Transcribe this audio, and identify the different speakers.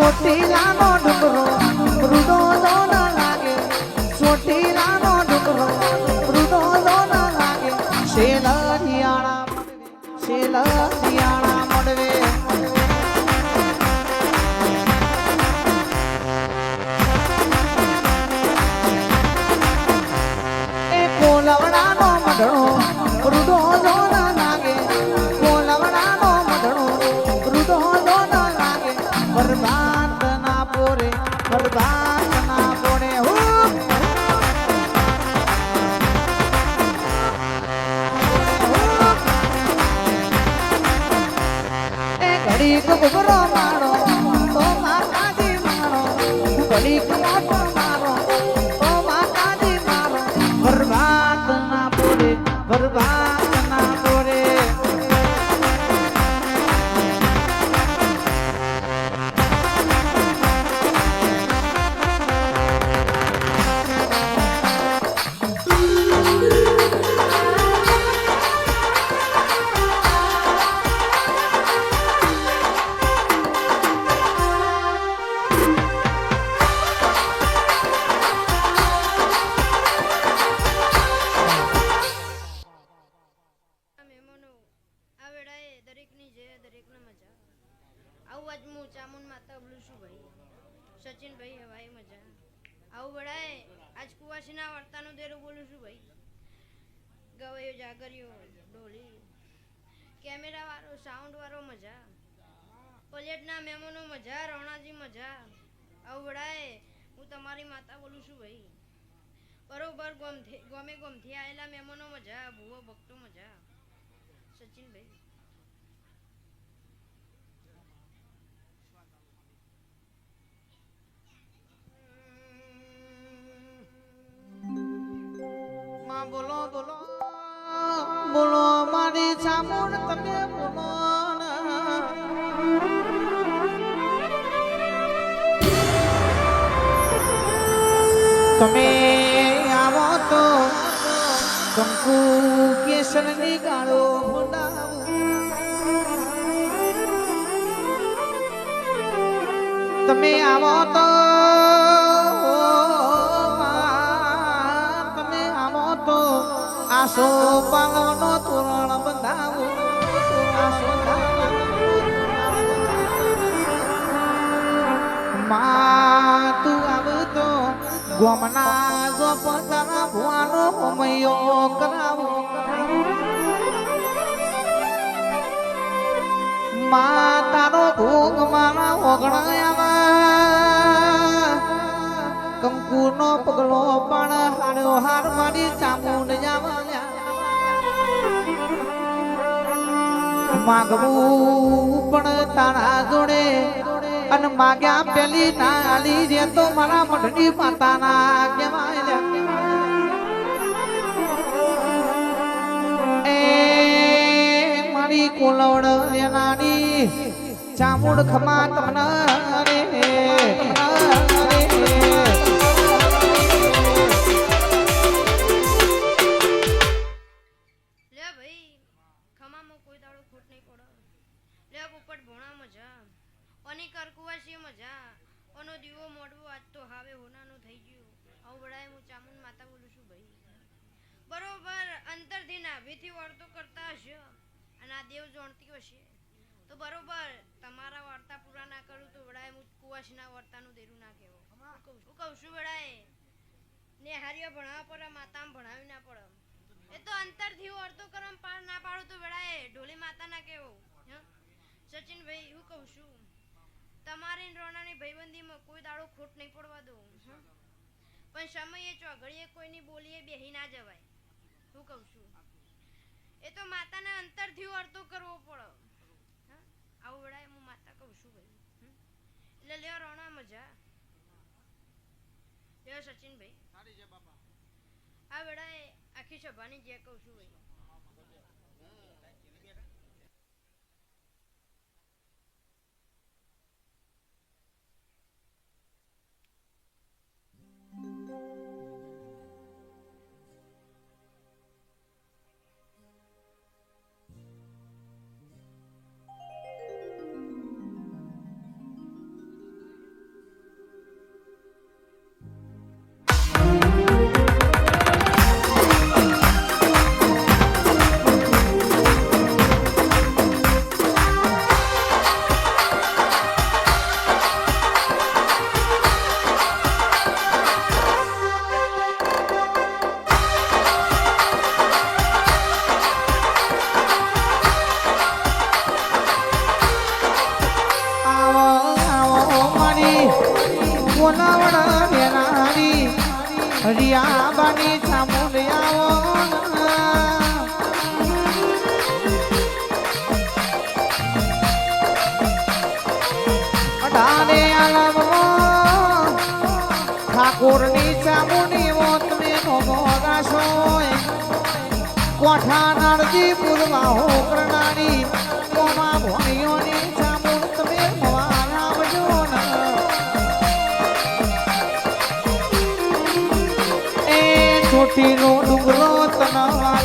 Speaker 1: ચોટીલાનો ડુંગરો મૃદો દોન લાગે ચોટીલાનો ડુંગરો મૃદો દોન લાગે શેલરિયાણા મોડવે એ પોલવડાનો મઢણો મૃદો દોન લાગે પોલવડાનો મઢણો મૃદો દોન લાગે બરબાદ ના પોરે હો એ ઘડીક ગુબરો મારો તો માતાજી મારો ઘડીક મોટો મારો તો માતાજી મારો બરબાદ ના પોરે
Speaker 2: સચિન ભાઈ હવાઈ મજા આવું બડાય આજ કુવાસીના વર્તાનો દેરો બોલું છું ભાઈ ગવયો જાગર્યો ઢોલી કેમેરા વાળો સાઉન્ડ વાળો મજા પ્લેટના મહેમાનો મજા રણાજી મજા આવું બડાય હું તમારી માતા બોલું છું ભાઈ બરોબર ગોમથી આવેલા મહેમાનો મજા ભૂવો ભક્તો મજા સચિન ભાઈ
Speaker 1: બોલો બોલો બોલો મારી ચામુંડ તમે બોલો તમે આવો તો કંકુ કેસર ની ગાળો તમે આવો તો આસો પાલવનો તોરણ બંધાવો માં તું આવતો ગોમના જો પતાના ભુવાનો હોમયો કરાવો માં તારો ભોગ મારા ઓગણાયામાં કંકુનો પગલો પણ હાડ્યો હાર મારી ચામુંડ જાવા માગવું પણ તારા જોડે અને માગ્યા પેલી ના આલી રે તો મારા મઢની માતાના કહેવાય એ મારી કોલવડ એનાની ચામુંડ ખમા તમને રે
Speaker 2: બરોબર અંતરથી નાભીથી વાર્તો કરતા હશો અને આ દેવ જાણતી હશે તો બરોબર તમારા વાર્તા પૂરા ના કરું તો વડાય હું કુવાસીના વાર્તાનું દેરું ના કહેવો હું કહું છું વડાય ને હારિયો ભણાવવા પડે માતામાં ભણાવી ના પડે એ તો અંતરથી વાર્તો કરવા પાર ના પાડું તો વડાય ઢોલી માતા ના કહેવો સચિનભાઈ હું કહું છું તમારી રોણાની ભાઈબંધીમાં કોઈ દાડો ખોટ નહીં પડવા દઉં પણ સમયે ચોઘડીએ કોઈની બોલીએ બેહી ના જવાય હું કહું છું એ તો માતાને અંતરથી વાર્તો કરવો પડે આવું વડાય હું માતા કહું છું ભાઈ એટલે લ્યો રોણા મજા લ્યો સચિનભાઈ આ વડાય આખી સભાની જે કહું છું ભાઈ
Speaker 1: રિયાબાની ચામુંડિયાઓ અઢારે આલમમાં ઠાકોરની ચામુંડીઓ તમે નોરાશો કોઠા નરજી પૂર્વાહો કરનારી કોમા ભણિયોની ચામુંડ તમે ભવારાવજો એ ચોટીનો ડુંગરો તનવા